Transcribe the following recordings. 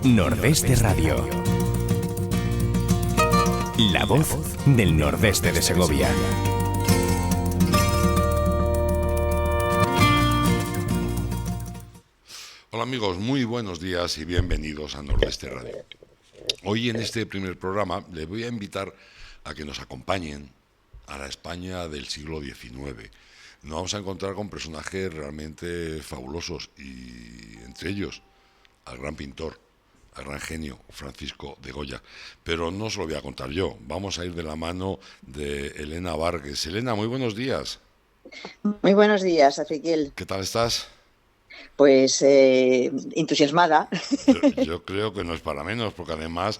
Nordeste Radio. La voz del nordeste de Segovia. Hola amigos, muy buenos días y bienvenidos a Nordeste Radio. Hoy en este primer programa les voy a invitar a que nos acompañen a la España del siglo XIX. Nos vamos a encontrar con personajes realmente fabulosos y entre ellos al gran pintor, al gran genio Francisco de Goya. Pero no se lo voy a contar yo, vamos a ir de la mano de Elena Vargas. Elena, muy buenos días. Muy buenos días, Ezequiel. ¿Qué tal estás? Pues entusiasmada. Yo creo que no es para menos, porque además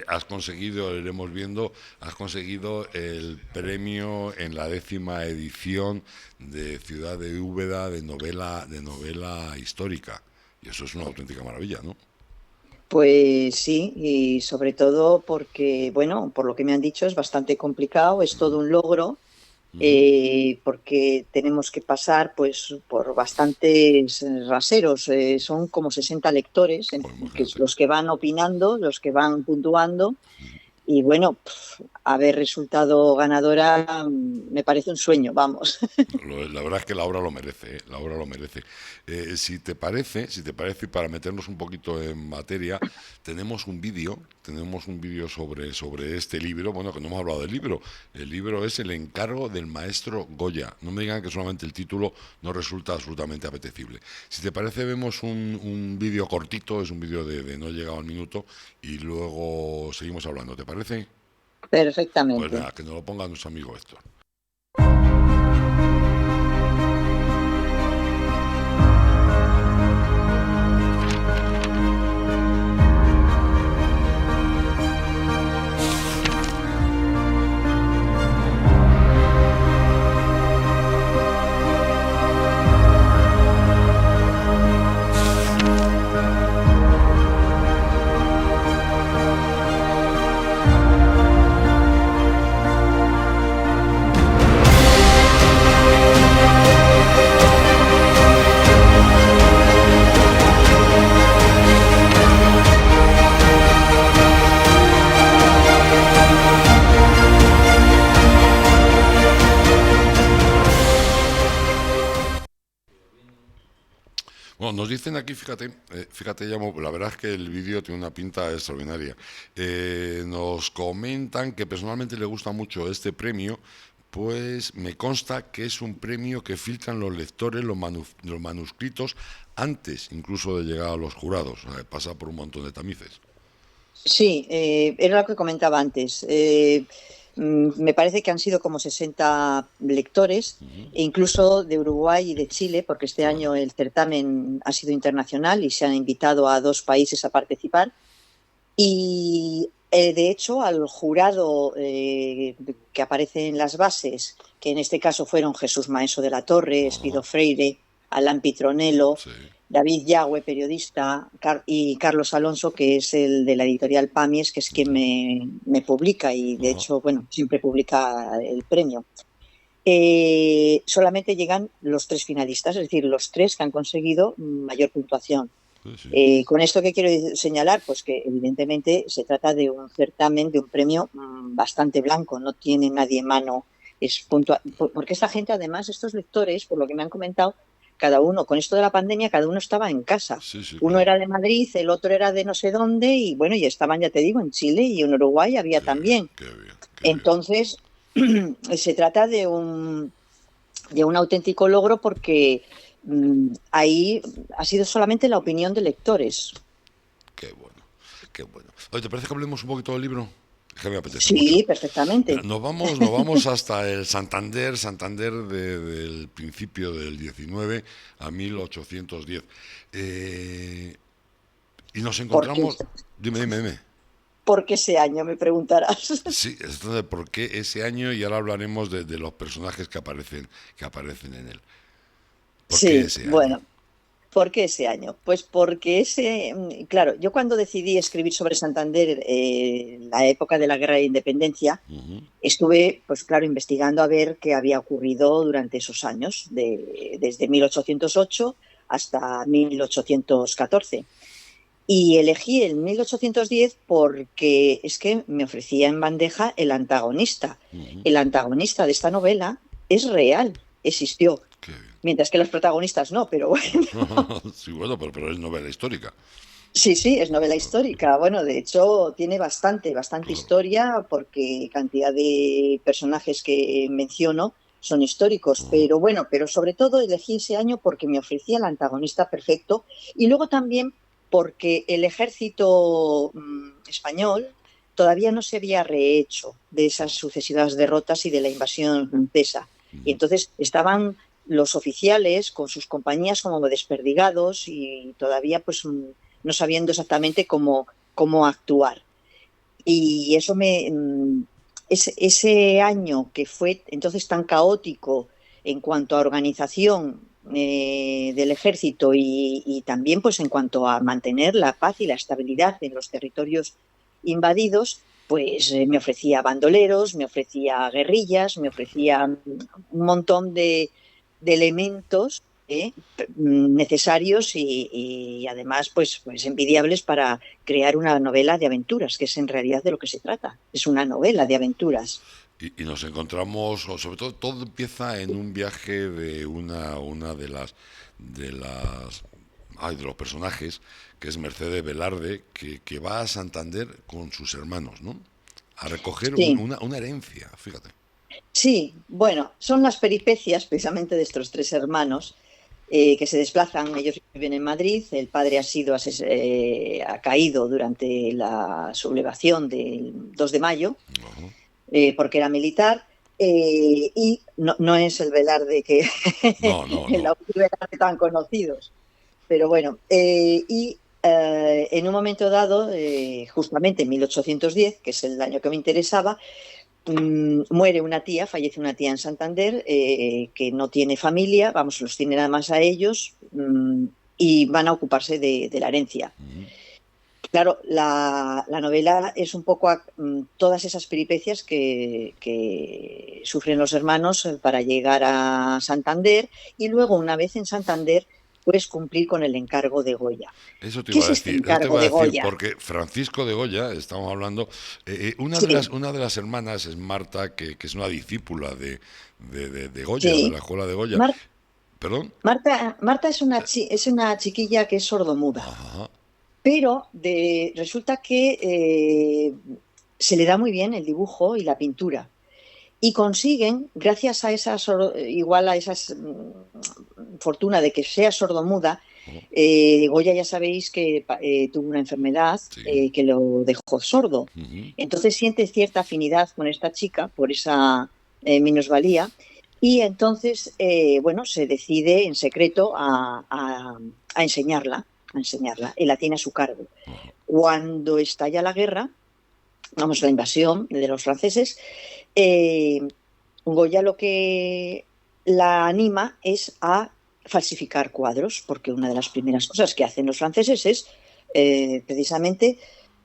has conseguido, iremos viendo, has conseguido el premio en la 10ª edición de Ciudad de Úbeda de novela histórica. Y eso es una auténtica maravilla, ¿no? Pues sí, y sobre todo porque, bueno, por lo que me han dicho es bastante complicado, es todo un logro. Porque tenemos que pasar pues por bastantes raseros, son como 60 lectores, que es los que van opinando, los que van puntuando, y bueno, haber resultado ganadora me parece un sueño, vamos. La verdad es que la obra lo merece, la obra lo merece. Si te parece, y para meternos un poquito en materia, tenemos un vídeo sobre este libro. Bueno, que no hemos hablado del libro. El libro es El encargo del maestro Goya. No me digan que solamente el título no resulta absolutamente apetecible. Si te parece, vemos un vídeo cortito, es un vídeo de no llegado al minuto, y luego seguimos hablando. ¿Te parece? Perfectamente. Pues nada, que nos lo ponga nuestro amigo Héctor. Bueno, nos dicen aquí, fíjate, Llamo, la verdad es que el vídeo tiene una pinta extraordinaria. Nos comentan que personalmente le gusta mucho este premio, pues me consta que es un premio que filtran los lectores, los manuscritos, antes incluso de llegar a los jurados. O sea, pasa por un montón de tamices. Sí, era lo que comentaba antes. Me parece que han sido como 60 lectores, e incluso de Uruguay y de Chile, porque este año el certamen ha sido internacional y se han invitado a 2 países a participar. Y de hecho al jurado que aparece en las bases, que en este caso fueron Jesús Maeso de la Torre, Espido Freire, Alain Pitronello, Sí. David Yagüe, periodista, y Carlos Alonso, que es el de la editorial Pamies, que es quien me publica y de hecho, bueno, siempre publica el premio. Solamente llegan los 3 finalistas, es decir, los 3 que han conseguido mayor puntuación. Sí. Con esto, ¿qué quiero señalar? Pues que evidentemente se trata de un certamen, de un premio bastante blanco, no tiene nadie mano, porque esta gente, además, estos lectores, por lo que me han comentado, cada uno, con esto de la pandemia, cada uno estaba en casa. Sí, Uno claro. era de Madrid, el otro era de no sé dónde, y bueno, y estaban, ya te digo, en Chile y en Uruguay había también. Qué bien. Entonces, se trata de un auténtico logro porque ahí ha sido solamente la opinión de lectores. Qué bueno, qué bueno. Oye, ¿te parece que hablemos un poquito del libro? Que me apetece Sí, mucho. perfectamente. Mira, nos vamos hasta el Santander del principio del 19 a 1810. Y nos encontramos... Dime. ¿Por qué ese año, me preguntarás? Sí, entonces, ¿por qué ese año? Y ahora hablaremos de los personajes que aparecen en él. ¿Por qué Sí, ese año? bueno, ¿por qué ese año? Pues porque claro, yo cuando decidí escribir sobre Santander en la época de la Guerra de Independencia, estuve, pues claro, investigando a ver qué había ocurrido durante esos años, desde 1808 hasta 1814. Y elegí el 1810 porque es que me ofrecía en bandeja el antagonista. Ujú. El antagonista de esta novela es real, existió, Qué bien. mientras que los protagonistas no, pero bueno. Sí, bueno, pero es novela histórica. Sí, sí, es novela histórica. Bueno, de hecho, tiene bastante Claro. historia porque cantidad de personajes que menciono son históricos. Ujú. Pero bueno, pero sobre todo elegí ese año porque me ofrecía el antagonista perfecto y luego también porque el ejército español todavía no se había rehecho de esas sucesivas derrotas y de la invasión francesa. Y Ujú. entonces estaban los oficiales con sus compañías como desperdigados y todavía pues no sabiendo exactamente cómo actuar. Y eso ese año que fue entonces tan caótico en cuanto a organización del ejército y también pues en cuanto a mantener la paz y la estabilidad en los territorios invadidos, pues me ofrecía bandoleros, me ofrecía guerrillas, me ofrecía un montón de elementos necesarios y además pues envidiables para crear una novela de aventuras, que es en realidad de lo que se trata. Es una novela de aventuras. Y nos encontramos, o sobre todo empieza en un viaje de una de las de los personajes, que es Mercedes Velarde, que va a Santander con sus hermanos, ¿no? A recoger Sí, una herencia, fíjate. sí, bueno, son las peripecias precisamente de estos tres hermanos que se desplazan, ellos viven en Madrid, el padre ha caído durante la sublevación del 2 de mayo, Ajá. porque era militar, y no es el Velarde que No, no, el no. autor Velarde tan conocidos. Pero bueno, en un momento dado, justamente en 1810, que es el año que me interesaba, muere una tía, fallece una tía en Santander, que no tiene familia, vamos, los tiene nada más a ellos, y van a ocuparse de la herencia. Ujú. Claro, la novela es un poco todas esas peripecias que sufren los hermanos para llegar a Santander y luego, una vez en Santander, puedes cumplir con el encargo de Goya. ¿Qué es este Eso te encargo iba a de decir, Goya? porque Francisco de Goya, estamos hablando, Sí, una de las hermanas es Marta, que es una discípula de Goya, de la sí. escuela de Goya. Mar- ¿Perdón? Marta es una chiquilla que es sordomuda, Ajá. pero resulta que se le da muy bien el dibujo y la pintura. Y consiguen, gracias a igual a esa fortuna de que sea sordomuda, Oh, Goya ya sabéis que tuvo una enfermedad sí. que lo dejó sordo. Ujú. Entonces siente cierta afinidad con esta chica por esa minusvalía y entonces, bueno, se decide en secreto a enseñarla y la tiene a su cargo. Ajá. Cuando estalla la guerra, vamos, la invasión de los franceses, eh, Goya lo que la anima es a falsificar cuadros, porque una de las primeras cosas que hacen los franceses es precisamente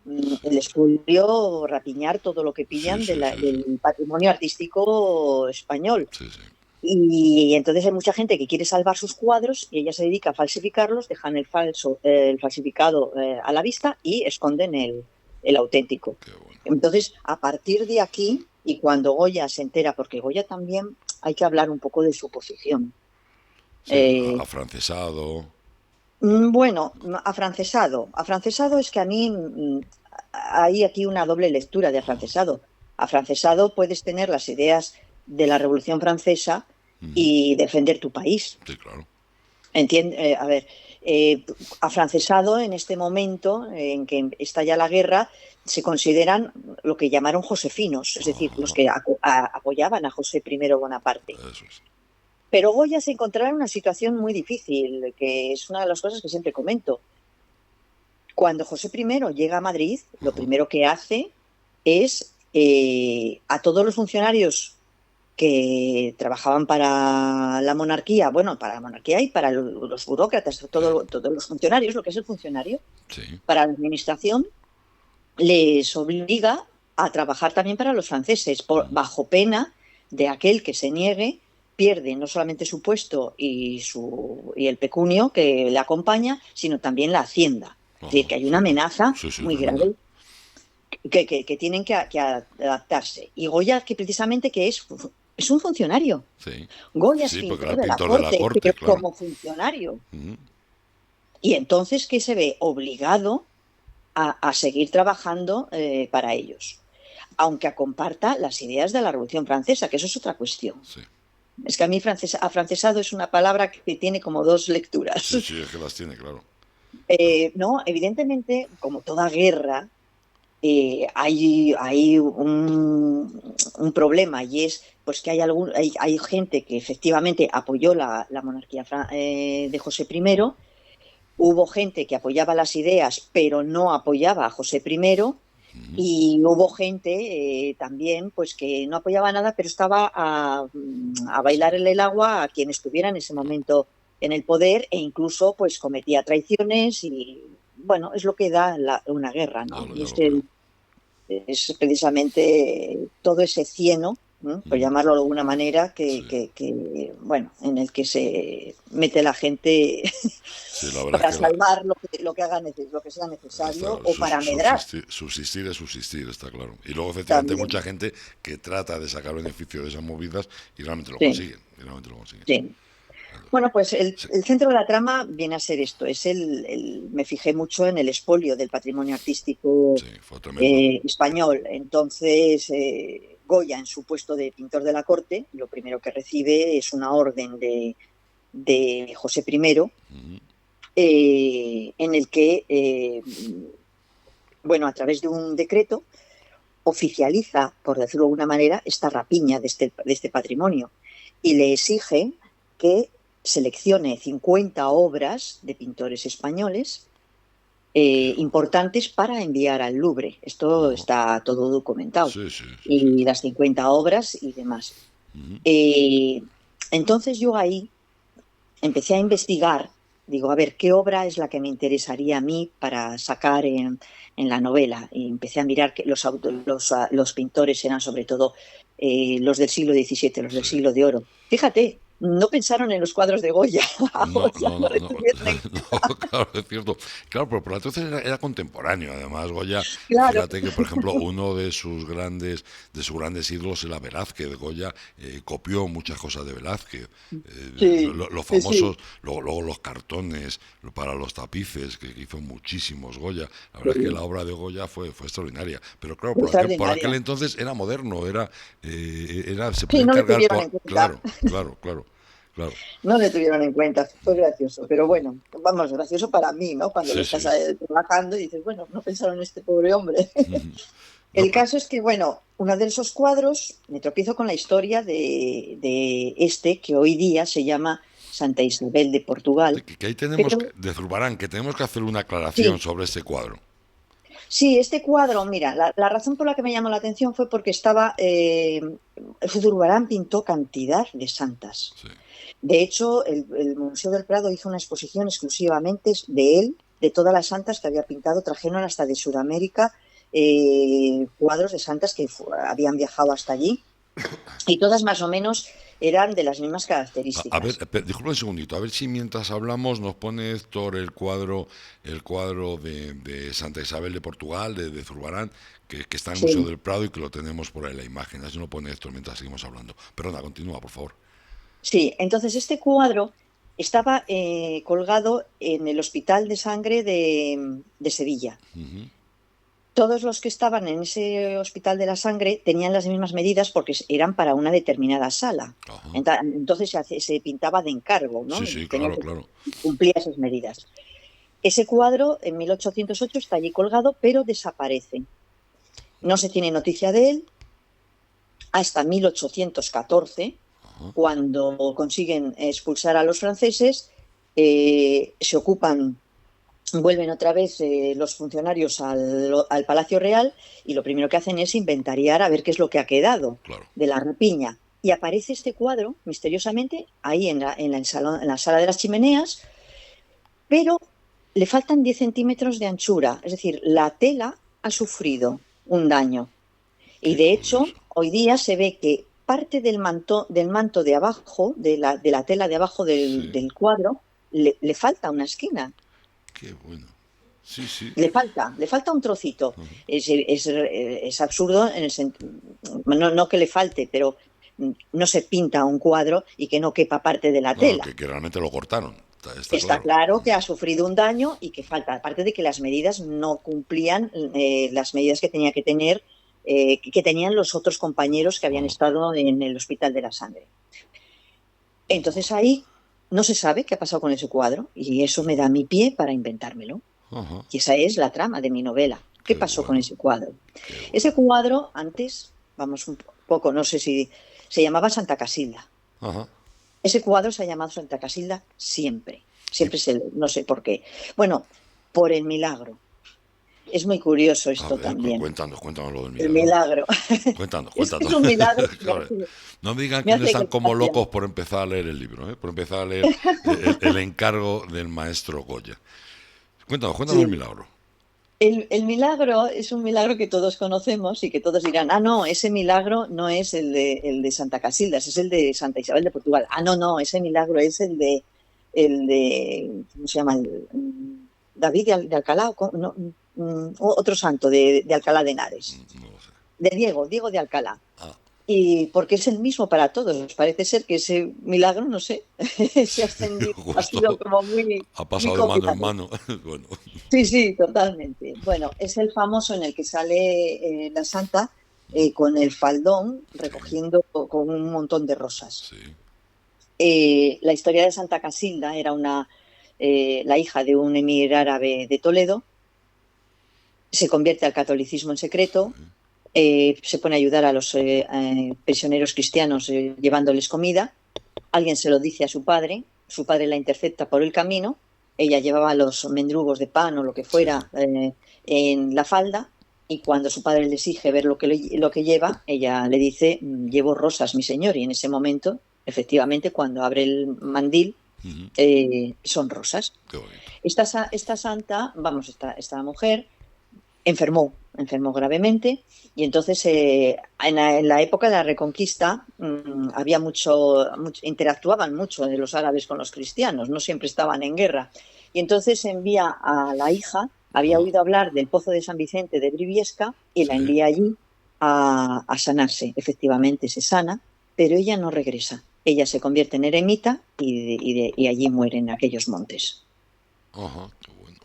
el expolio, rapiñar todo lo que Sí, pillan sí, sí, sí. del patrimonio artístico español. Sí, sí. Y entonces hay mucha gente que quiere salvar sus cuadros y ella se dedica a falsificarlos, dejan el falsificado a la vista y esconden el auténtico. Qué bueno. Entonces, a partir de aquí, y cuando Goya se entera, porque Goya también hay que hablar un poco de su posición. Sí, Eh, afrancesado. bueno, afrancesado. Afrancesado es que a mí hay aquí una doble lectura de afrancesado. Afrancesado puedes tener las ideas de la Revolución Francesa Ujú. y defender tu país. Sí, claro. Entiende, a ver, afrancesado en este momento en que estalla la guerra, se consideran lo que llamaron josefinos, es decir, los Ajá. que apoyaban a José I Bonaparte. Eso es. Pero Goya se encontraba en una situación muy difícil, que es una de las cosas que siempre comento. Cuando José I llega a Madrid, lo Ajá. primero que hace es a todos los funcionarios que trabajaban para la monarquía, bueno, para la monarquía y para los burócratas, Sí, todos los funcionarios, lo que es el funcionario, sí. para la administración, les obliga a trabajar también para los franceses, bajo pena de aquel que se niegue, pierde no solamente su puesto y el pecunio que le acompaña, sino también la hacienda. Es decir, que hay una amenaza Sí, sí, muy tremenda. grave que tienen que adaptarse. Y Goya, que precisamente que es un funcionario. Sí, Goya es sí, porque era pintor el de la pintor de la corte, corte, pero claro. como funcionario. Ujú. Y entonces que se ve obligado a seguir trabajando para ellos, aunque comparta las ideas de la Revolución Francesa, que eso es otra cuestión. Sí, Es que a mí afrancesado es una palabra que tiene como dos lecturas. sí, sí, es que las tiene, claro. No, evidentemente, como toda guerra, hay un problema y es pues que hay gente que efectivamente apoyó la monarquía de José I. Hubo gente que apoyaba las ideas pero no apoyaba a José I. Ujú. Y hubo gente también pues que no apoyaba nada pero estaba a Sí, bailar en el agua a quien estuviera en ese momento en el poder e incluso pues cometía traiciones y bueno, es lo que da una guerra, ¿no? Y ya lo creo. es precisamente todo ese cieno, ¿no? Por Ujú. llamarlo de alguna manera, Sí, bueno, en el que se mete la gente sí, la verdad es para que salvar lo que lo que sea está, necesario o para medrar subsistir es subsistir, está claro. Y luego, efectivamente, hay mucha también. gente que trata de sacar beneficio de esas movidas y realmente lo Sí, consiguen. Y realmente lo consiguen. sí. Bueno, pues Sí, el centro de la trama viene a ser esto. Me fijé mucho en el expolio del patrimonio artístico sí, fue tremendo. español. Entonces, Goya, en su puesto de pintor de la corte, lo primero que recibe es una orden de José I, Ujú. en el que, bueno, a través de un decreto, oficializa, por decirlo de alguna manera, esta rapiña de este patrimonio y le exige que seleccione 50 obras de pintores españoles Qué- importantes para enviar al Louvre. Esto Ajá. está todo documentado. Sí, sí, sí, sí. Y las 50 obras y demás. Ujú. Eh, entonces yo ahí empecé a investigar, digo, a ver, ¿qué obra es la que me interesaría a mí para sacar en la novela? Y empecé a mirar que los pintores eran sobre todo los del siglo XVII, los del Sí. siglo de oro. Fíjate, no pensaron en los cuadros de Goya, No, o sea, no, no no, le no, tuvieron en no, claro, es cierto. Claro, pero por entonces era contemporáneo. Además, Goya, claro. fíjate que, por ejemplo, uno de sus grandes ídolos era Velázquez. Goya copió muchas cosas de Velázquez. Sí, Los sí, famosos, sí. luego los cartones para los tapices, que hizo muchísimos Goya. La verdad es que la Sí, obra de Goya fue extraordinaria. Pero claro, por aquel extraordinaria. entonces era moderno, se Sí, podía no le encargar tuvieron por. en cuenta. Claro, claro, claro, claro. No le tuvieron en cuenta, fue gracioso, pero bueno, vamos, gracioso para mí, ¿no? Cuando lo Sí, estás sí. trabajando y dices, bueno, no pensaron en este pobre hombre. No, El pero caso es que, bueno, uno de esos cuadros, me tropiezo con la historia de este que hoy día se llama Santa Isabel de Portugal, que ahí tenemos, pero de Zurbarán, que tenemos que hacer una aclaración sí, sobre este cuadro. sí, este cuadro, mira, la razón por la que me llamó la atención fue porque Zurbarán pintó cantidad de santas. Sí. De hecho, el Museo del Prado hizo una exposición exclusivamente de él, de todas las santas que había pintado. Trajeron hasta de Sudamérica cuadros de santas que habían viajado hasta allí y todas más o menos eran de las mismas A ver, características. disculpa un segundito, a ver si mientras hablamos nos pone Héctor el cuadro de Santa Isabel de Portugal, de Zurbarán, que está en el Museo Sí, del Prado y que lo tenemos por ahí la imagen. Así lo pone Héctor mientras seguimos hablando. Perdona, continúa, por favor. sí. Entonces, este cuadro estaba colgado en el Hospital de Sangre de Sevilla. Ujú. Todos los que estaban en ese hospital de la sangre tenían las mismas medidas porque eran para una determinada sala. Ajá. Entonces se pintaba de encargo, Sí, ¿no? Y sí, tenía claro, que claro. cumplir esas medidas. Ese cuadro en 1808 está allí colgado, pero desaparece. No se tiene noticia de él hasta 1814, Ajá. cuando consiguen expulsar a los franceses, se ocupan. Vuelven otra vez los funcionarios al Palacio Real y lo primero que hacen es inventariar a ver qué es lo que ha quedado Claro. de la rapiña. Y aparece este cuadro, misteriosamente, ahí en la sala de las chimeneas, pero le faltan 10 centímetros de anchura. Es decir, la tela ha sufrido un daño. Y Qué de hecho, curioso. hoy día se ve que parte del manto de abajo, de la tela de abajo Sí, del cuadro, le falta una esquina. qué bueno. Sí, sí. Le falta un trocito. Es absurdo en el no que le falte, pero no se pinta un cuadro y que no quepa parte de la No, tela. que realmente lo cortaron, está Está claro. claro que ha sufrido un daño y que falta, aparte de que las medidas no cumplían las medidas que tenía que tener, que tenían los otros compañeros que habían Ajá, estado en el Hospital de la Sangre. Entonces ahí no se sabe qué ha pasado con ese cuadro y eso me da mi pie para inventármelo. ajá. Y esa es la trama de mi novela. ¿Qué Qué pasó con bueno, ese cuadro? qué bueno. Ese cuadro antes, vamos un poco, no sé si se llamaba Santa Casilda. Ajá. Ese cuadro se ha llamado Santa Casilda siempre. Y, Siempre se, no sé por qué. Bueno, por el milagro. Es muy curioso a esto ver, también. cuéntanos lo del El milagro. milagro. Es que Cuéntanos. es un milagro que Claro, no me digan me que no hace están como gracia. locos por empezar a leer el libro, ¿eh? Por empezar a leer el encargo del maestro Goya. Cuéntanos el Sí. milagro. El milagro es un milagro que todos conocemos y que todos dirán, ah, no, ese milagro no es el de Santa Casildas, es el de Santa Isabel de Portugal. Ah, no, no, ese milagro es ¿cómo se llama? David de Alcalá, no, otro santo de Alcalá de Henares, No lo sé. de Diego de Alcalá. Ah, Y porque es el mismo para todos. Parece ser que ese milagro, no sé, se ha extendido, ha sido justo como muy, ha muy pasado de mano en copiado. mano. Bueno, Sí, sí, totalmente. Bueno, es el famoso en el que sale la santa con el faldón sí, recogiendo con un montón de rosas. sí, La historia de Santa Casilda era la hija de un emir árabe de Toledo, se convierte al catolicismo en secreto, se pone a ayudar a los prisioneros cristianos llevándoles comida. Alguien se lo dice a su padre la intercepta por el camino, ella llevaba los mendrugos de pan o lo que sí. fuera en la falda y cuando su padre le exige ver lo que lleva, ella le dice, llevo rosas, mi señor, y en ese momento, efectivamente, cuando abre el mandil, Ujú, son rosas. qué bonito. Esta santa, vamos, esta mujer enfermó gravemente y entonces en la época de la Reconquista había interactuaban mucho de los árabes con los cristianos, no siempre estaban en guerra. Y entonces envía a la hija, había Ajá, oído hablar del pozo de San Vicente de Briviesca y la sí. envía allí a sanarse. Efectivamente se sana, pero ella no regresa. Ella se convierte en eremita y allí muere en aquellos montes. Ajá, qué bueno,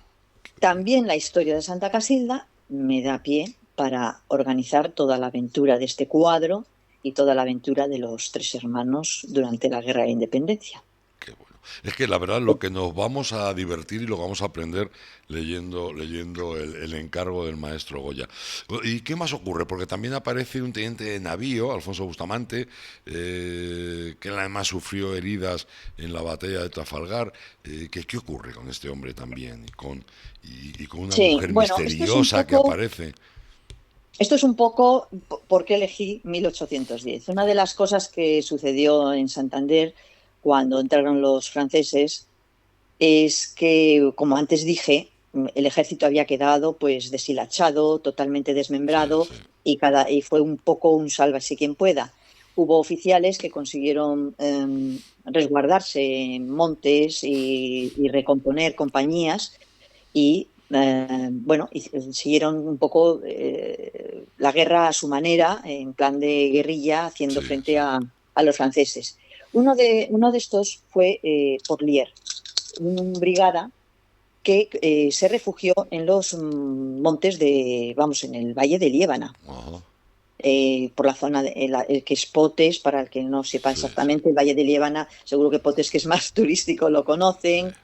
qué bueno. También la historia de Santa Casilda me da pie para organizar toda la aventura de este cuadro y toda la aventura de los tres hermanos durante la Guerra de la Independencia. Qué bueno. Es que la verdad lo que nos vamos a divertir y lo vamos a aprender leyendo el encargo del maestro Goya. ¿Y qué más ocurre? Porque también aparece un teniente de navío, Alfonso Bustamante, que además sufrió heridas en la batalla de Trafalgar. ¿Qué ocurre con este hombre también? Y con una Sí, mujer bueno, misteriosa que aparece. esto es un poco por qué elegí 1810. Una de las cosas que sucedió en Santander cuando entraron los franceses es que, como antes dije, el ejército había quedado pues deshilachado, totalmente Sí, desmembrado sí. y fue un poco un sálvese quien pueda. Hubo oficiales que consiguieron resguardarse en montes y recomponer compañías y bueno, siguieron un poco la guerra a su manera, en plan de guerrilla, haciendo Sí, sí. frente a los franceses. Uno de estos fue Porlier, una brigada que se refugió en los montes vamos, en el valle de Liébana, Ajá. por la zona que es Potes, para el que no sepa Sí, sí, exactamente, el valle de Liébana, seguro que Potes, que es más turístico, lo sí. conocen,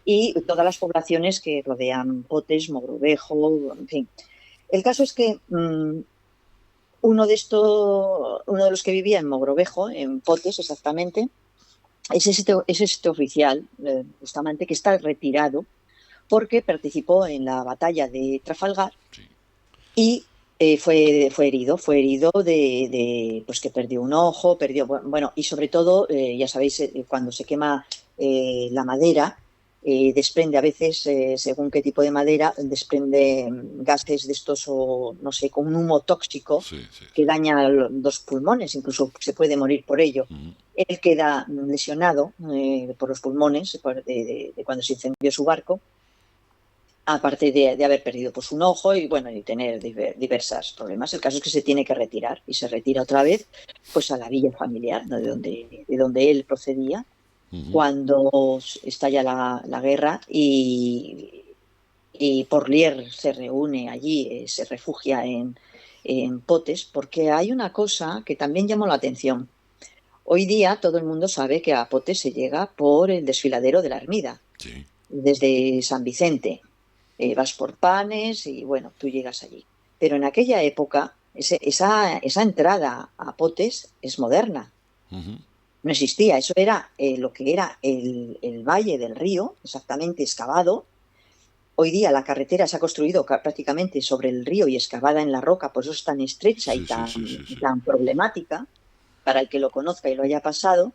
y todas las poblaciones que rodean Potes, Mogrovejo, en fin. El caso es que uno de los que vivía en Mogrovejo, en Potes exactamente, es este oficial, Bustamante, que está retirado porque participó en la batalla de Trafalgar Sí. y fue herido pues que perdió un ojo, bueno, y sobre todo, ya sabéis, cuando se quema la madera, desprende a veces, según qué tipo de madera, desprende gases de estos o, no sé, con un humo tóxico Sí, sí, que sí. daña los pulmones, incluso se puede morir por ello. Ujú. Él queda lesionado por los pulmones de cuando se incendió su barco. aparte de haber perdido pues un ojo y bueno, y tener diversos problemas. El caso es que se tiene que retirar y se retira otra vez pues a la villa familiar, ¿no? de donde él procedía, Ujú. cuando estalla la guerra y Porlier se reúne allí, se refugia en Potes, porque hay una cosa que también llamó la atención. Hoy día todo el mundo sabe que a Potes se llega por el desfiladero de la Ermida, Sí, desde San Vicente. Vas por Panes y bueno, tú llegas allí. Pero en aquella época, esa entrada a Potes es moderna. ujú, No existía. Eso era lo que era el valle del río, exactamente excavado. Hoy día la carretera se ha construido prácticamente sobre el río y excavada en la roca, por eso es tan estrecha y sí, sí, tan, sí, sí, y sí. tan problemática para el que lo conozca y lo haya pasado.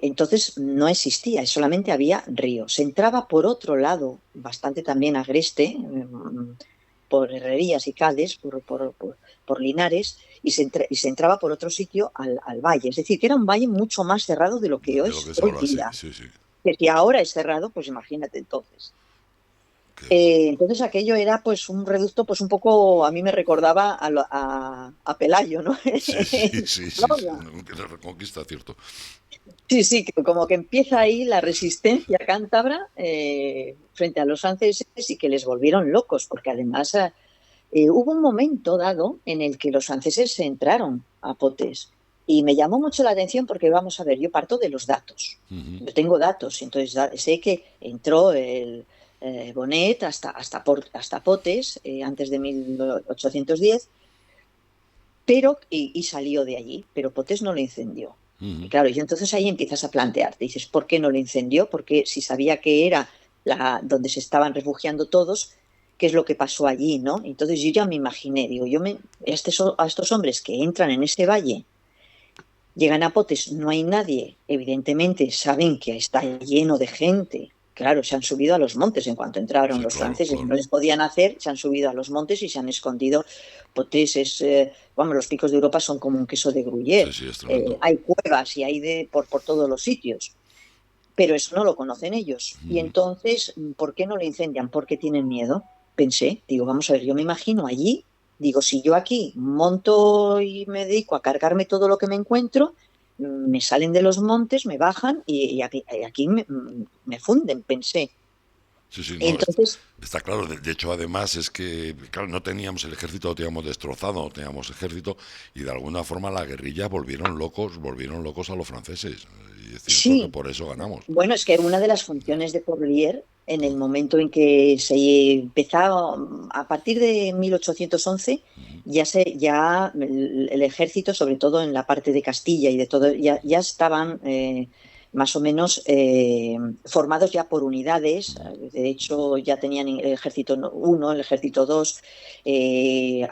Entonces no existía, solamente había río. Se entraba por otro lado, bastante también agreste, por Herrerías y Caldes, por Linares, y se entraba por otro sitio al valle. Es decir, que era un valle mucho más cerrado de lo que De lo que es es hoy ahora, sí, día. sí, sí. Que si ahora es cerrado, pues imagínate entonces. Qué bueno. Entonces aquello era pues un reducto pues un poco, a mí me recordaba a Pelayo, ¿no? Sí, sí, En sí, sí, sí. Pamplona. La Reconquista, cierto. Sí, sí, que como que empieza ahí la resistencia cántabra frente a los franceses y que les volvieron locos, porque además hubo un momento dado en el que los franceses entraron a Potes y me llamó mucho la atención porque vamos a ver, yo parto de los datos. Ujú. Yo tengo datos, entonces sé que entró el Bonnet hasta Potes antes de 1810, y salió de allí, pero Potes no lo incendió. Y Ujú. claro, y entonces ahí empiezas a plantearte, dices, ¿por qué no lo incendió? Porque si sabía que era donde se estaban refugiando todos, ¿qué es lo que pasó allí, no? Entonces yo ya me imaginé, digo, a estos hombres que entran en ese valle, llegan a Potes, no hay nadie, evidentemente saben que está lleno de gente. Claro, se han subido a los montes en cuanto entraron Sí, los claro, franceses, no claro. les podían hacer, se han subido a los montes y se han escondido. Potes vamos, los picos de Europa son como un queso de Sí, Gruyère. sí, es tremendo. Hay cuevas y hay por todos los sitios, pero eso no lo conocen ellos. Y Ujú. entonces, ¿por qué no lo incendian? Porque tienen miedo. Pensé, digo, vamos a ver, yo me imagino allí, digo, si yo aquí monto y me dedico a cargarme todo lo que me encuentro, me salen de los montes, me bajan y aquí me funden, pensé. Sí, sí, no, Entonces, está claro. De hecho, además es que, claro, no teníamos el ejército, lo teníamos destrozado, no teníamos ejército, y de alguna forma la guerrilla volvieron locos a los franceses. Y es cierto que sí, por eso ganamos. bueno, es que una de las funciones de Porlier, en el momento en que se empezaba, a partir de 1811, ya el ejército, sobre todo en la parte de Castilla y de todo, ya estaban más o menos formados ya por unidades. De hecho, ya tenían el ejército 1, el ejército 2,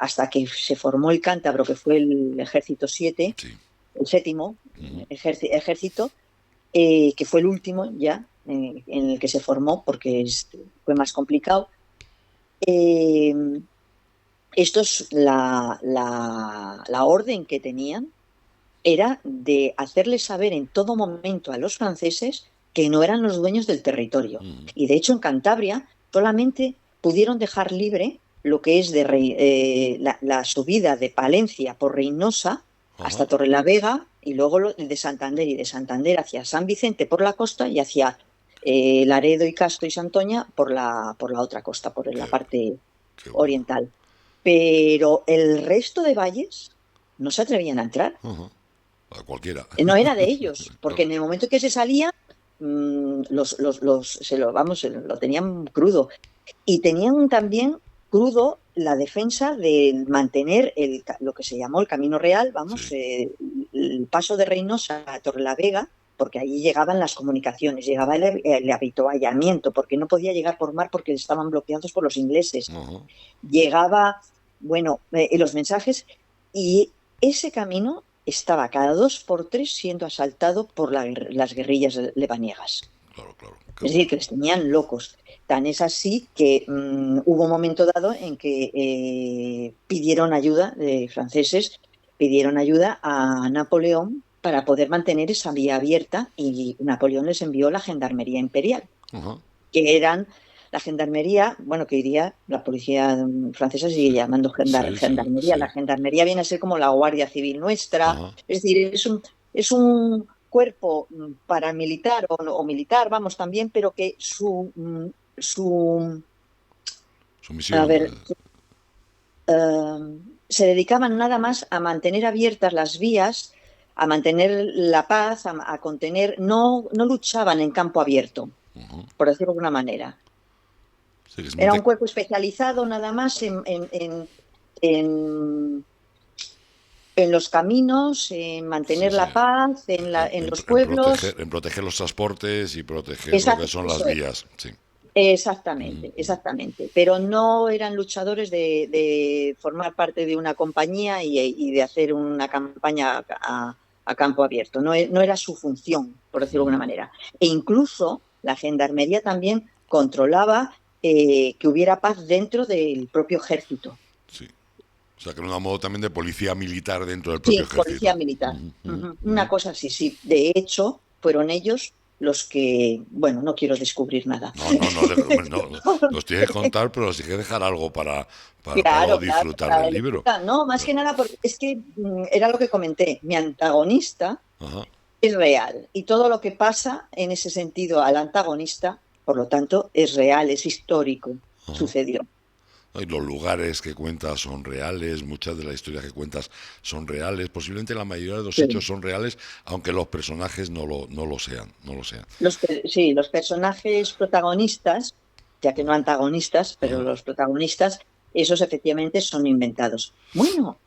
hasta que se formó el Cántabro, que fue el ejército 7, Sí. el séptimo Ujú. ejército, que fue el último ya en el que se formó porque fue más complicado. Eh, la orden que tenían era de hacerles saber en todo momento a los franceses que no eran los dueños del territorio. Ujú. Y de hecho en Cantabria solamente pudieron dejar libre lo que es la subida de Palencia por Reynosa Ajá. hasta Torrelavega y luego de Santander y de Santander hacia San Vicente por la costa y hacia Laredo y Castro y Santoña por la otra costa, por la Qué, parte qué bueno. oriental. Pero el resto de valles no se atrevían a entrar. Ajá. A cualquiera. No era de ellos, porque Claro. en el momento que se salía, lo tenían crudo. Y tenían también crudo la defensa de mantener lo que se llamó el Camino Real, vamos, Sí. el paso de Reynosa a Torrelavega, porque allí llegaban las comunicaciones, llegaba el avituallamiento, porque no podía llegar por mar porque estaban bloqueados por los ingleses. Ajá. Llegaba, bueno, los mensajes, y ese camino estaba cada 2 por 3 siendo asaltado por las guerrillas lebaniegas. Claro, claro. Qué Es decir, bueno. que les tenían locos. Tan es así que hubo un momento dado en que pidieron ayuda, de franceses, pidieron ayuda a Napoleón para poder mantener esa vía abierta y Napoleón les envió la Gendarmería Imperial. Ajá. que eran la gendarmería, bueno, que diría la policía francesa sigue llamando Sí, sí, gendarmería. La sí. gendarmería viene a ser como la Guardia Civil nuestra, Ajá. es decir, es un cuerpo paramilitar o militar, vamos, también, pero que su Su a misión. ver, se dedicaban nada más a mantener abiertas las vías, a mantener la paz, a contener, no luchaban en campo abierto, Ujú. por decirlo de alguna manera. Sí, que Era simplemente un cuerpo especializado nada más en, en los caminos, en sí, mantener sí. la paz, en los pueblos. En proteger los transportes y proteger lo que Exacto, son las eso es. vías. Sí. Ujú, Exactamente, ujú. exactamente. Pero no eran luchadores de formar parte de una compañía y de hacer una campaña a campo abierto. No era su función, por decirlo de alguna manera. E incluso la gendarmería también controlaba que hubiera paz dentro del propio ejército. Sí. O sea, que era un modo también de policía militar dentro del propio Sí, ejército. policía militar. Ujú, ujú, Ujú. Una ujú. cosa así, sí. De hecho, fueron ellos los que, bueno, no quiero descubrir nada. No, no, no, hombre, no, los tienes que contar, pero los tienes que dejar algo para luego Claro, claro, disfrutar para del la libro. lectura. No, más Claro. que nada porque es que era lo que comenté. Mi antagonista Ajá, es real y todo lo que pasa en ese sentido al antagonista, por lo tanto, es real, es histórico, ajá. sucedió. ¿No? Y los lugares que cuentas son reales, muchas de las historias que cuentas son reales, posiblemente la mayoría de los hechos Sí. son reales, aunque los personajes no lo sean, no lo sean. Sí, los personajes protagonistas, ya que no antagonistas, pero Ajá. los protagonistas, esos efectivamente son inventados. Bueno,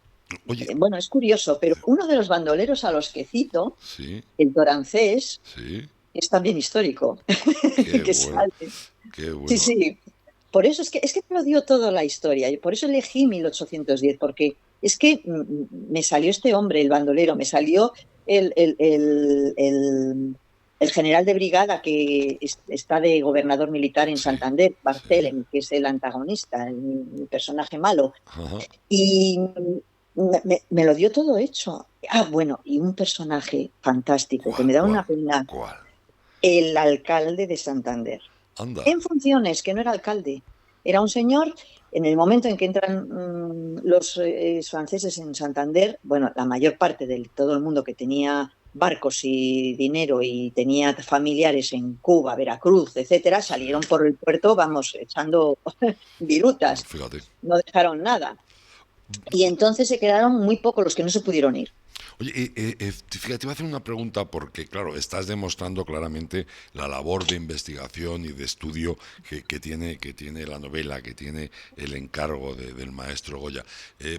Oye, bueno, es curioso, pero uno de los bandoleros a los que cito, sí, el Dorancés, sí, es también histórico, qué que bueno, sale. qué Sí, bueno. sí. Por eso es que me lo dio toda la historia y por eso elegí 1810 porque es que me salió este hombre, el bandolero, me salió el, el, el, el, el general de brigada que está de gobernador militar en Sí, Santander, sí. Barthélemy, que es el antagonista, el personaje malo. Ajá. Y me lo dio todo hecho. Ah, bueno, y un personaje fantástico que ¿Cuál, me da cuál, una pena, cuál? el alcalde de Santander Anda. en funciones, que no era alcalde. Era un señor, en el momento en que entran los franceses en Santander, bueno, la mayor parte de todo el mundo que tenía barcos y dinero y tenía familiares en Cuba, Veracruz, etcétera, Sí, salieron por el puerto, vamos, echando virutas, fíjate. no dejaron nada. Y entonces se quedaron muy pocos los que no se pudieron ir. Oye, fíjate, te voy a hacer una pregunta porque, claro, estás demostrando claramente la labor de investigación y de estudio que tiene la novela, que tiene el encargo del maestro Goya.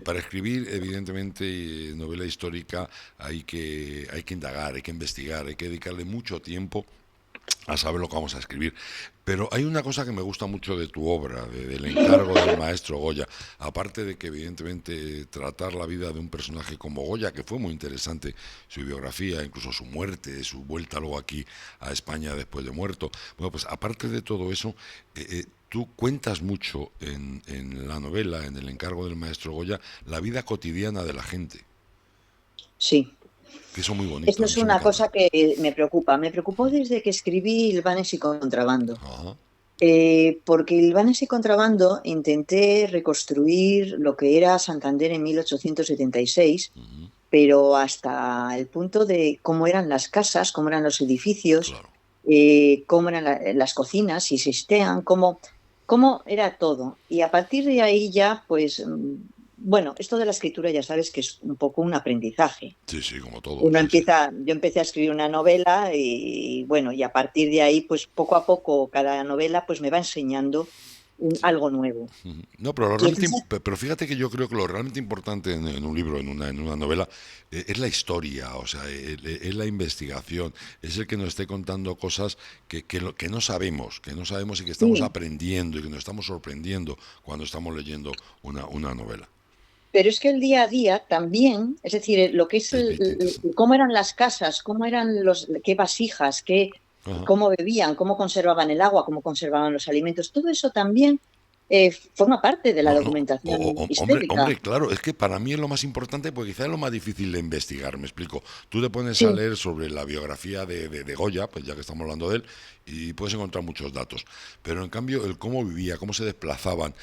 Para escribir, evidentemente, novela histórica hay que indagar, hay que investigar, hay que dedicarle mucho tiempo a saber lo que vamos a escribir. Pero hay una cosa que me gusta mucho de tu obra, del encargo del maestro Goya, aparte de que evidentemente tratar la vida de un personaje como Goya, que fue muy interesante, su biografía, incluso su muerte, su vuelta luego aquí a España después de muerto. Bueno, pues aparte de todo eso, tú cuentas mucho en la novela, en el encargo del maestro Goya, la vida cotidiana de la gente, Sí, que eso es muy bonito, esto a mí es eso me una encanta. cosa que me preocupa. Me preocupó desde que escribí Ilvanes y Contrabando. Ajá, Porque Ilvanes y Contrabando intenté reconstruir lo que era Santander en 1876, ujú, pero hasta el punto de cómo eran las casas, cómo eran los edificios, claro. cómo eran las cocinas, si existían, cómo era todo. Y a partir de ahí ya, pues, bueno, esto de la escritura ya sabes que es un poco un aprendizaje. Sí, sí, como todo, Uno sí, sí. empieza, yo empecé a escribir una novela y bueno, y a partir de ahí, pues poco a poco cada novela pues me va enseñando algo nuevo. No, pero, Y entonces, pero fíjate que yo creo que lo realmente importante en un libro, en una novela, es la historia, o sea, es la investigación, es el que nos esté contando cosas que no sabemos, y que estamos sí, aprendiendo y que nos estamos sorprendiendo cuando estamos leyendo una novela. pero es que el día a día también, es decir, lo que es cómo eran las casas, cómo eran qué vasijas, Ajá. cómo bebían, cómo conservaban el agua, cómo conservaban los alimentos, todo eso también forma parte de la No, no, documentación hombre, histórica. hombre, claro, es que para mí es lo más importante porque quizás es lo más difícil de investigar, me explico. Tú te pones a Sí, leer sobre la biografía de Goya, pues ya que estamos hablando de él, y puedes encontrar muchos datos. Pero en cambio, el cómo vivía, cómo se desplazaban,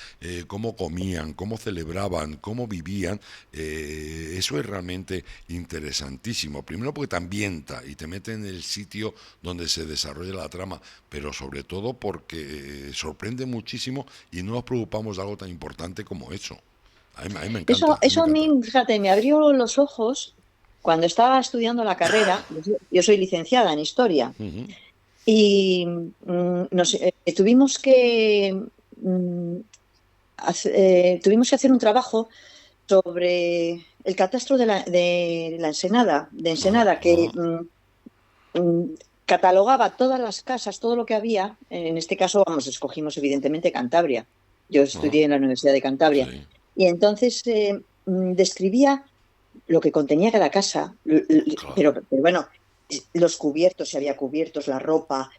cómo comían, cómo celebraban, cómo vivían, eso es realmente interesantísimo. Primero porque te ambienta y te mete en el sitio donde se desarrolla la trama, pero sobre todo porque sorprende muchísimo y no nos preocupamos de algo tan importante como eso. A mí me encanta, a mí me Eso a encanta. mí, fíjate, me abrió los ojos cuando estaba estudiando la carrera. Yo soy licenciada en historia Ujú. y mm, tuvimos que hacer un trabajo sobre el catastro de la Ensenada, Ajá, Ensenada, que ajá, catalogaba todas las casas, todo lo que había. En este caso, vamos, escogimos evidentemente Cantabria. Yo ajá, estudié en la Universidad de Cantabria. sí, Y entonces describía lo que contenía cada casa, claro, pero bueno, los cubiertos, si había cubiertos, la ropa,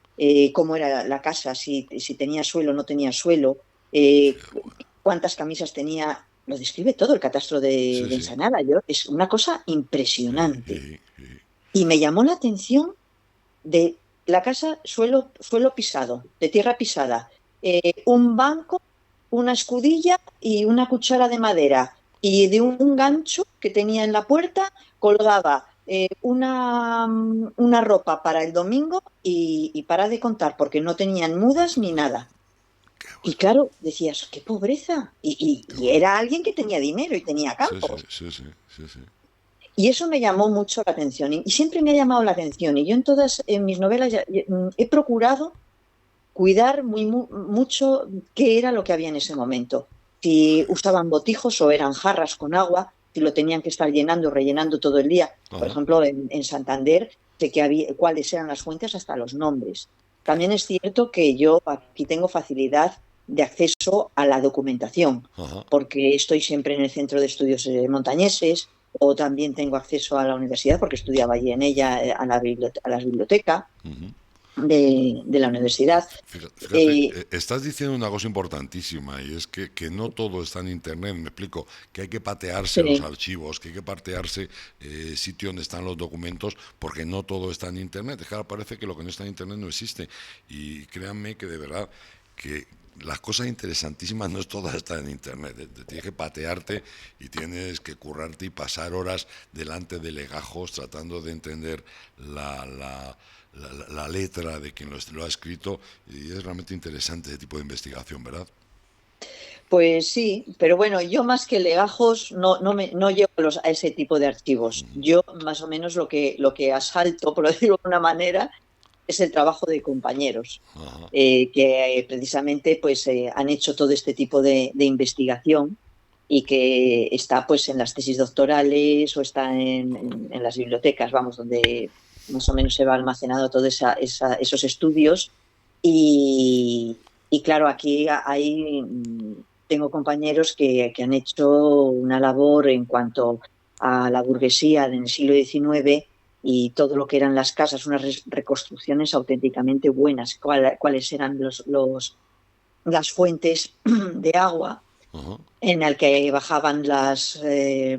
cómo era la casa, si tenía suelo o no tenía suelo, qué eh, bueno. cuántas camisas tenía, lo describe todo el catastro Sí, de sí, Ensenada. Es una cosa impresionante. sí, sí. Y me llamó la atención de la casa, suelo pisado, de tierra pisada, un banco, una escudilla y una cuchara de madera. Y de un gancho que tenía en la puerta colgaba una ropa para el domingo y para de contar, porque no tenían mudas ni nada. Qué Y bueno, claro, decías, qué pobreza. qué Y bueno. era alguien que tenía dinero y tenía Sí, sí, campos. sí, sí, sí, sí. Y eso me llamó mucho la atención y siempre me ha llamado la atención. Y yo en mis novelas he procurado cuidar mucho qué era lo que había en ese momento. Si usaban botijos o eran jarras con agua, si lo tenían que estar llenando o rellenando todo el día. Por Ajá, ejemplo, en Santander sé que había cuáles eran las fuentes hasta los nombres. También es cierto que yo aquí tengo facilidad de acceso a la documentación, ajá. porque estoy siempre en el Centro de Estudios Montañeses, o también tengo acceso a la universidad, porque estudiaba allí en ella, a la biblioteca Ujú. de la universidad. Fíjate, Eh, estás diciendo una cosa importantísima y es que no todo está en Internet, me explico, que hay que patearse los sí, archivos, que hay que patearse sitio donde están los documentos, porque no todo está en Internet. Es que ahora parece que lo que no está en Internet no existe. Y créanme que de verdad que las cosas interesantísimas no es todas están en Internet. Tienes que patearte y tienes que currarte y pasar horas delante de legajos tratando de entender la letra de quien lo ha escrito, y es realmente interesante ese tipo de investigación, ¿verdad? pues sí, pero bueno, yo más que legajos no llego a ese tipo de archivos. Yo más o menos lo que asalto, por decirlo de una manera, es el trabajo de compañeros Ajá, que precisamente pues, han hecho todo este tipo de investigación y que está pues en las tesis doctorales o está en las bibliotecas, vamos, donde más o menos se va almacenado todos esos estudios. Y claro, aquí tengo compañeros que han hecho una labor en cuanto a la burguesía del siglo XIX y todo lo que eran las casas, unas reconstrucciones auténticamente buenas, cuáles eran las fuentes de agua ajá. en el que bajaban las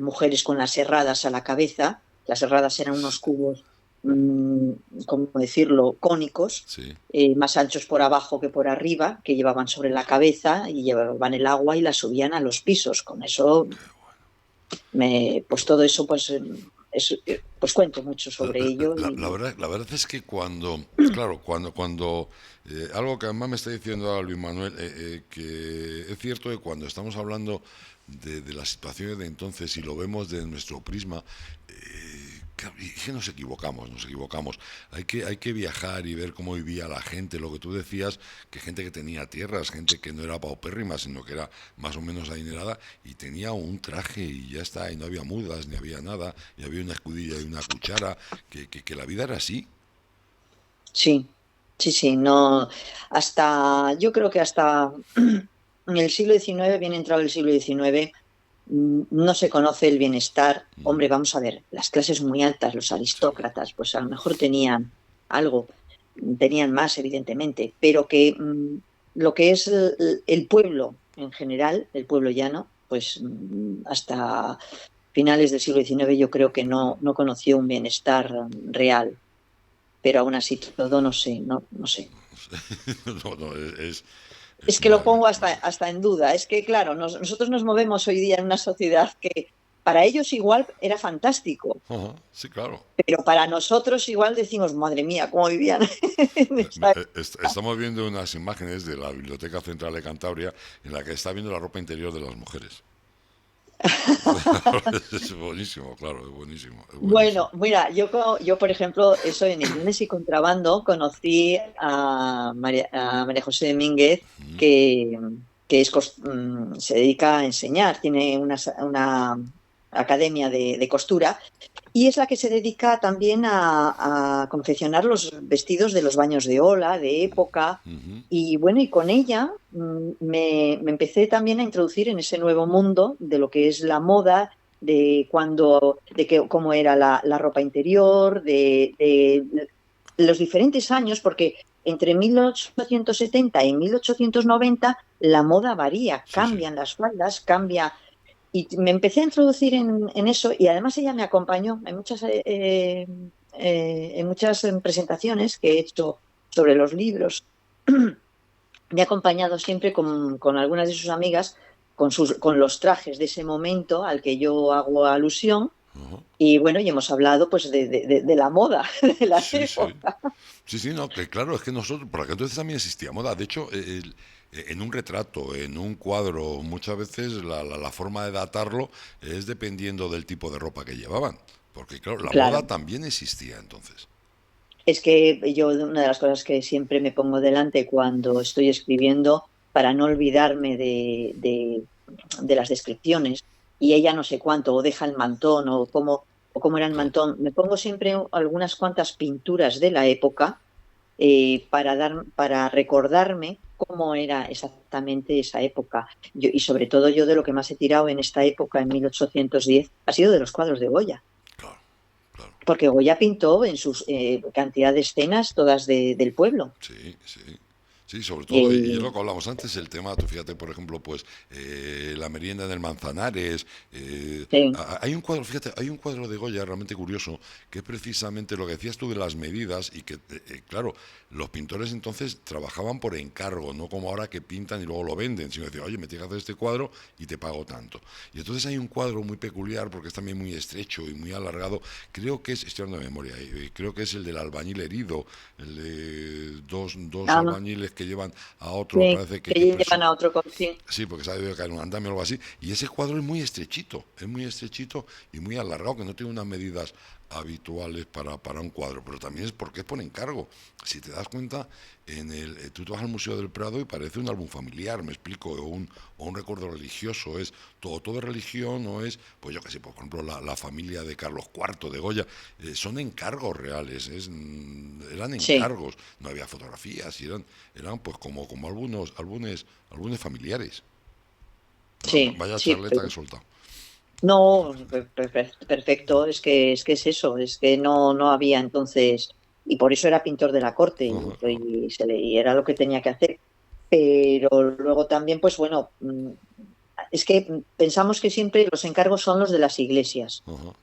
mujeres con las herradas a la cabeza. Las herradas eran unos cubos, mmm, ¿cómo decirlo?, cónicos, Sí, más anchos por abajo que por arriba, que llevaban sobre la cabeza y llevaban el agua y la subían a los pisos. Con eso, qué pues bueno. todo eso, pues cuento mucho sobre ello. La verdad es que cuando, claro, cuando algo que además me está diciendo ahora Luis Manuel, que es cierto que cuando estamos hablando de las situaciones de entonces y lo vemos desde nuestro prisma, y que nos equivocamos, nos equivocamos. Hay que viajar y ver cómo vivía la gente, lo que tú decías, que gente que tenía tierras, gente que no era paupérrima, sino que era más o menos adinerada y tenía un traje y ya está, y no había mudas, ni había nada, y había una escudilla y una cuchara, que la vida era así. Sí, sí, sí, no, yo creo que hasta en el siglo XIX, bien entrado el siglo XIX, no se conoce el bienestar. Ujú. Hombre, vamos a ver, las clases muy altas, los Sí, aristócratas, pues a lo mejor tenían algo, tenían más, evidentemente, pero que lo que es el pueblo en general, el pueblo llano, pues hasta finales del siglo XIX yo creo que no conoció un bienestar real, pero aún así todo no sé, no sé. No, Es es que lo madre. pongo hasta en duda. Es que, claro, nosotros nos movemos hoy día en una sociedad que para ellos igual era fantástico, Ajá, sí, claro. pero para nosotros igual decimos, madre mía, cómo vivían en esa Estamos viendo unas imágenes de la Biblioteca Central de Cantabria en la que está viendo la ropa interior de las mujeres. Es buenísimo, claro, es buenísimo, es buenísimo. Bueno, mira, yo, por ejemplo, eso en el lunes y contrabando conocí a María José Domínguez, Ujú, que, se dedica a enseñar, tiene una academia de costura y es la que se dedica también a confeccionar los vestidos de los baños de ola, de época. ujú, Y bueno, y con ella me empecé también a introducir en ese nuevo mundo de lo que es la moda, cómo era la ropa interior, de los diferentes años, porque entre 1870 y 1890 la moda varía, sí, sí. cambian las faldas, cambia. Y me empecé a introducir en eso y además ella me acompañó en muchas presentaciones que he hecho sobre los libros. Me ha acompañado siempre con algunas de sus amigas, con los trajes de ese momento al que yo hago alusión. Ajá. Y bueno, y hemos hablado pues de la moda de la Sí, sí. época. Sí, sí, no, que claro, es que nosotros, por aquel entonces también existía moda. De hecho, en un retrato, en un cuadro, muchas veces la forma de datarlo es dependiendo del tipo de ropa que llevaban. Porque claro, la Claro, moda también existía entonces. es que yo una de las cosas que siempre me pongo delante cuando estoy escribiendo para no olvidarme de las descripciones y ella no sé cuánto, o deja el mantón o cómo era el Claro, mantón, me pongo siempre algunas cuantas pinturas de la época para recordarme cómo era exactamente esa época. Y sobre todo yo de lo que más he tirado en esta época, en 1810, ha sido de los cuadros de Goya. claro, claro. Porque Goya pintó en sus cantidad de escenas todas del pueblo. Sí, sí. Sí, sobre todo, y es Y, lo que hablamos antes, el tema, tú fíjate, por ejemplo, pues la merienda en el Manzanares. sí, Hay un cuadro, fíjate, hay un cuadro de Goya realmente curioso, que es precisamente lo que decías tú de las medidas, y que, claro, los pintores entonces trabajaban por encargo, no como ahora que pintan y luego lo venden, sino decir, oye, me tienes que hacer este cuadro y te pago tanto. Y entonces hay un cuadro muy peculiar, porque es también muy estrecho y muy alargado, creo que es, estoy hablando de memoria, creo que es el del albañil herido, el de dos ah, albañiles que llevan a otro, me sí, parece que llevan a otro sí, sí, porque se ha debido caer un andamio o algo así, y ese cuadro es muy estrechito y muy alargado, que no tiene unas medidas habituales para un cuadro, pero también es porque es por encargo. Si te das cuenta, tú te vas al Museo del Prado y parece un álbum familiar, me explico, o un recuerdo religioso, es todo religión, o es, pues yo qué sé, por ejemplo, la familia de Carlos IV, de Goya, son encargos reales, eran sí, encargos, no había fotografías, y eran pues como álbumes familiares. Bueno, sí, vaya sí. charleta que he soltado. No, perfecto, es que es eso, es que no había entonces, y por eso era pintor de la corte, Ajá, claro. y era lo que tenía que hacer. Pero luego también, pues bueno, es que pensamos que siempre los encargos son los de las iglesias, Ajá.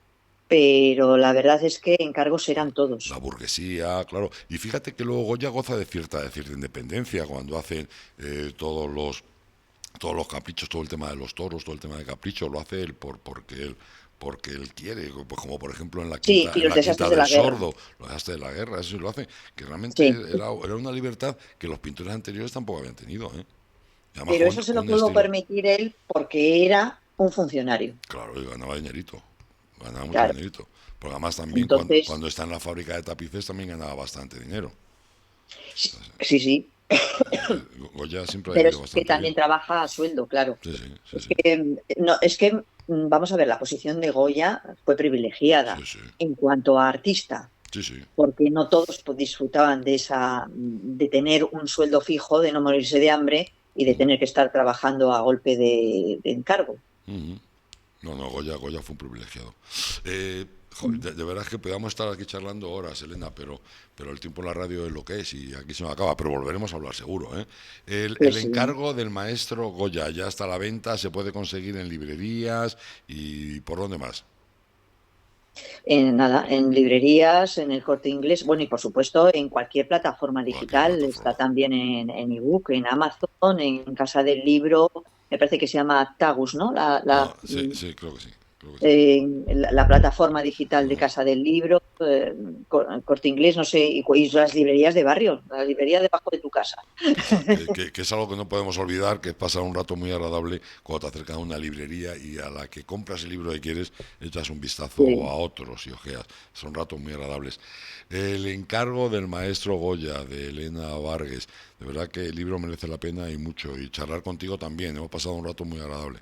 pero la verdad es que encargos eran La todos. burguesía, claro. Y fíjate que luego Goya goza de cierta independencia cuando hacen todos los caprichos, todo el tema de los toros, todo el tema de caprichos, lo hace él porque él quiere, pues como por ejemplo en la Sí, quinta, y en los la desastres quinta de del la guerra. Sordo, los hace de la guerra, eso sí lo hace, que realmente Sí, era una libertad que los pintores anteriores tampoco habían tenido, ¿eh? Y además pero con, eso se con lo un pudo estilo, permitir él porque era un funcionario. claro, y ganaba mucho Claro. dinerito. Porque además también Entonces, cuando está en la fábrica de tapices también ganaba bastante dinero. sí, sí, sí, Goya siempre ha pero vivido es que bastante bien. también trabaja a sueldo, claro. Sí, sí, sí, Es sí. que, no, es que, vamos a ver, la posición de Goya fue Sí, privilegiada sí. en cuanto a artista, Sí, sí. porque no todos disfrutaban de tener un sueldo fijo, de no morirse de hambre y de Ujú, tener que estar trabajando a golpe de encargo. ujú. No, no, Goya fue un privilegiado. Joder, de veras que podíamos estar aquí charlando horas, Elena, pero el tiempo en la radio es lo que es y aquí se nos acaba, pero volveremos a hablar seguro, ¿eh? El Pues sí. encargo del maestro Goya ya está a la venta, se puede conseguir en librerías y ¿por dónde más? En librerías, en el Corte Inglés, bueno, y por supuesto en cualquier plataforma Cualquier digital, está plataforma. también en ebook, en Amazon, en Casa del Libro, me parece que se llama Tagus, ¿no? Ah, sí, sí, creo que sí. Creo que sí. La plataforma digital de Mm. Casa del Libro, Corte Inglés, no sé, y las librerías de barrio, la librería debajo de tu casa. Que es algo que no podemos olvidar, que es pasar un rato muy agradable cuando te acercas a una librería y a la que compras el libro que quieres, echas un vistazo Sí. a otros y ojeas. Son ratos muy agradables. El encargo del maestro Goya, de Elena Vargas. De verdad que el libro merece la pena y mucho. Y charlar contigo también. Hemos pasado un rato muy agradable.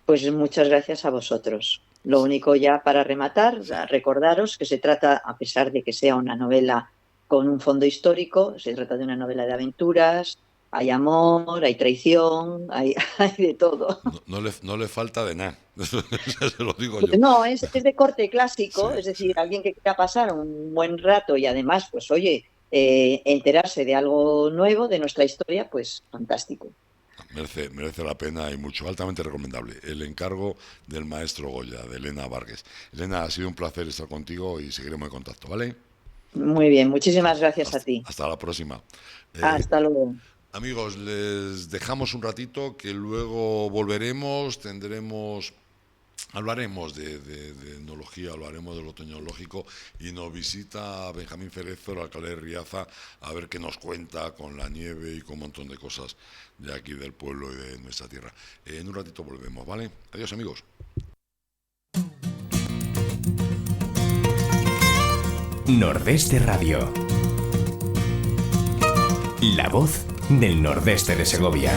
Pues muchas gracias a vosotros. Lo único ya para rematar, Sí. recordaros que se trata, a pesar de que sea una novela con un fondo histórico, se trata de una novela de aventuras, hay amor, hay traición, hay, hay de todo. No le falta de nada. Se lo digo yo. Pues no, es de corte clásico, Sí, es sí. decir, alguien que quiera pasar un buen rato y además, pues oye, enterarse de algo nuevo de nuestra historia, pues fantástico. Merece la pena y mucho, altamente recomendable. El encargo del maestro Goya, de Elena Vargas. Elena, ha sido un placer estar contigo y seguiremos en contacto, ¿vale? Muy bien, muchísimas gracias a ti. Hasta la próxima. Eh, Hasta luego. amigos, les dejamos un ratito que luego volveremos, hablaremos de etnología, hablaremos del otoño lógico y nos visita Benjamín Cerezo, el alcalde de Riaza, a ver qué nos cuenta con la nieve y con un montón de cosas de aquí del pueblo y de nuestra tierra. En un ratito volvemos, ¿vale? Adiós, amigos. Nordeste Radio. La voz del Nordeste de Segovia.